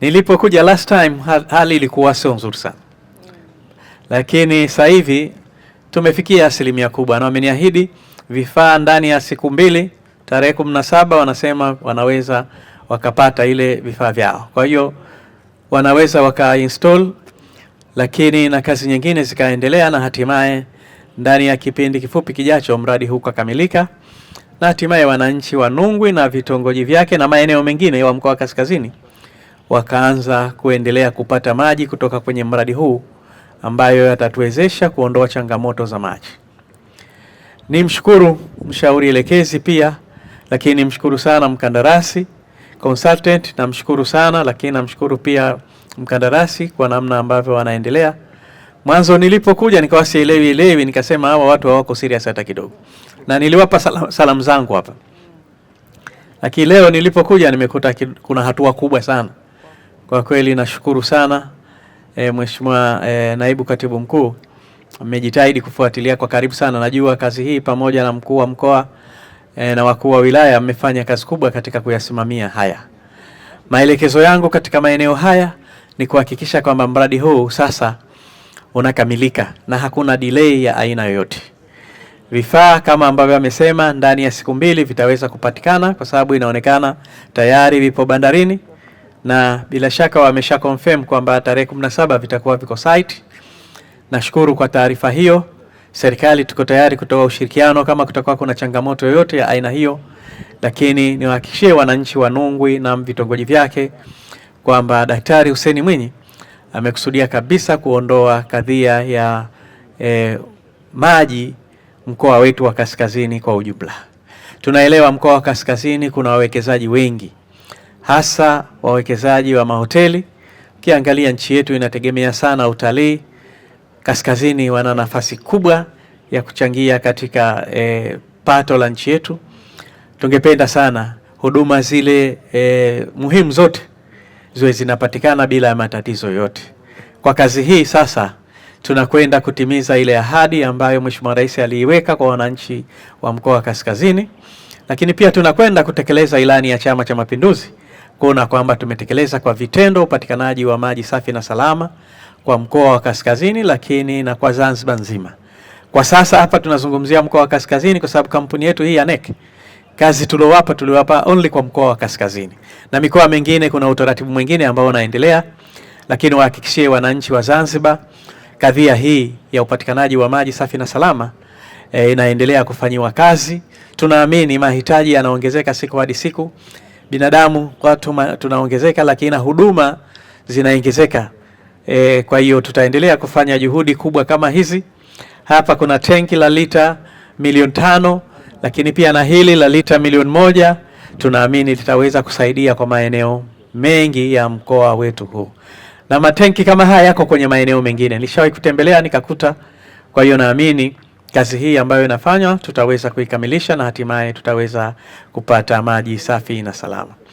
Nilipokuja last time hali ilikuwa sio nzuri sana, lakini sasa hivi tumefikia asilimia kubwa na wameniahidi vifaa ndani ya siku mbili, tarehe 17 wanasema wanaweza wakapata ile vifaa vyao. Kwa hiyo wanaweza waka install, lakini na kazi nyingine zikaendelea, na hatimaye ndani ya kipindi kifupi kijacho mradi huu kukamilika, na hatimaye wananchi wa Nungwi na vitongoji vyake na maeneo mengine ya mkoa wa Kaskazini wakaanza kuendelea kupata maji kutoka kwenye mradi huu ambayo yatatuwezesha kuondoa changamoto za maji. Nimshukuru mshauri elekezi pia, lakini nimshukuru sana mkandarasi consultant, namshukuru sana, lakini namshukuru pia mkandarasi kwa namna ambavyo wanaendelea. Mwanzo nilipokuja nikawa sielewi, nikasema hawa watu hawako serious hata kidogo, na niliwapa salamu zangu hapa, lakini leo nilipokuja nimekuta kuna hatua kubwa sana. Kwa kweli nashukuru sana Mheshimiwa Naibu Katibu Mkuu, amejitahidi kufuatilia kwa karibu sana. Najua kazi hii pamoja na mkuu wa mkoa na wakuu wa wilaya amefanya kazi kubwa katika kuyasimamia haya. Maelekezo yangu katika maeneo haya ni kuhakikisha kwamba mradi huu sasa unakamilika na hakuna delay ya aina yoyote. Vifaa kama ambavyo amesema ndani ya siku mbili vitaweza kupatikana, kwa sababu inaonekana tayari vipo bandarini, na bila shaka wamesha confirm kwamba tarehe 17 vitakuwa viko site. Nashukuru kwa taarifa hiyo. Serikali tuko tayari kutoa ushirikiano kama kutakuwa kuna changamoto yoyote ya aina hiyo, lakini niwahakikishie wananchi wa Nungwi na vitongoji vyake kwamba Daktari Hussein Mwinyi amekusudia kabisa kuondoa kadhia ya maji mkoa wetu wa Kaskazini kwa ujumla. Tunaelewa mkoa wa Kaskazini kuna wawekezaji wengi, hasa wawekezaji wa mahoteli. Ukiangalia nchi yetu inategemea sana utalii. Kaskazini wana nafasi kubwa ya kuchangia katika pato la nchi yetu. Tungependa sana huduma zile muhimu zote ziwe zinapatikana bila matatizo yote. Kwa kazi hii sasa tunakwenda kutimiza ile ahadi ambayo Mheshimiwa Rais aliiweka kwa wananchi wa mkoa wa Kaskazini, lakini pia tunakwenda kutekeleza ilani ya Chama cha Mapinduzi kuona kwamba tumetekeleza kwa vitendo upatikanaji wa maji safi na salama kwa mkoa wa Kaskazini, lakini na kwa Zanzibar nzima. Kwa sasa hapa tunazungumzia mkoa wa Kaskazini kwa sababu kampuni yetu hii ya NEC kazi tuliwapa only kwa mkoa wa Kaskazini, na mikoa mingine kuna utaratibu mwingine ambao unaendelea, lakini wahakikishie wananchi wa Zanzibar kadhia hii ya upatikanaji wa maji safi na salama inaendelea kufanyiwa kazi. Tunaamini mahitaji yanaongezeka siku hadi siku, binadamu watu tunaongezeka, lakini na huduma zinaongezeka. Kwa hiyo tutaendelea kufanya juhudi kubwa kama hizi. Hapa kuna tenki la lita 500,000, lakini pia na hili la lita 1,000,000 tunaamini litaweza kusaidia kwa maeneo mengi ya mkoa wetu huu, na matenki kama haya yako kwenye maeneo mengine, nilishawahi kutembelea nikakuta. Kwa hiyo naamini kazi hii ambayo inafanywa tutaweza kuikamilisha na hatimaye tutaweza kupata maji safi na salama.